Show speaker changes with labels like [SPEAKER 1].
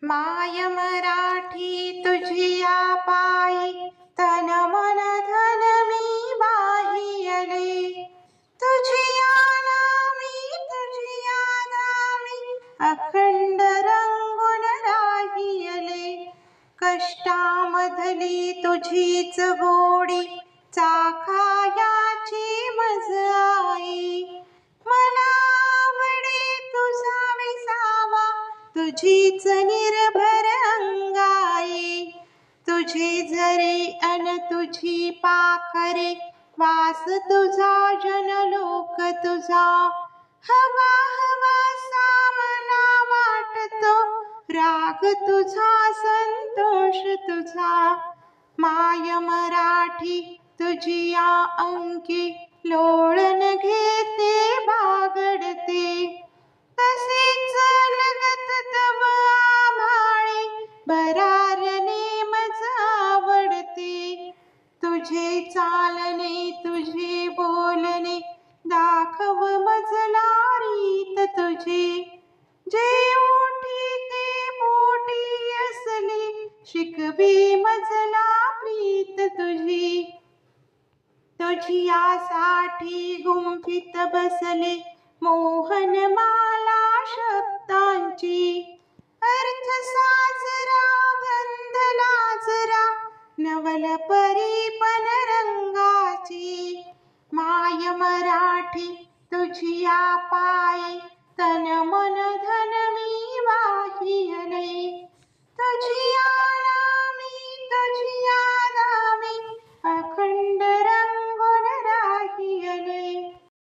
[SPEAKER 1] माय मराठी तुझिया पायी तन मन धन मी वाहियले तुझिया नामी तुझिया धामी अखंड रंगून राहियले कष्टामधली तुझीच गोडी चाखायाची मज आई मला आवडे तुझा विसावा तुझीच निर्भर अंगाई तुझे झरे अन तुझी पाखरे वास तुझा जनलोक तुझा हवा हवासा मला वाटतो राग तुझा संतोष तुझा माय मराठी तुझिया अंकी लोळण घेते बागडते तसेच लगत तव आभाळी भरारणे मज आवडते तुझे चालणे तुझे बोलणे दाखव मजला रीत तुझी जे ओठी ते पोटी असली शिकवी मजला प्रीत तुझी तुझियासाठी गुंफित बसले मोहन माला शब्दांची अर्थ साजरा गंध लाजरा नवल परीपन रंगाची माय मराठी तुझिया पायी तन मन धन मी वाहियले तुझिया नामी तुझिया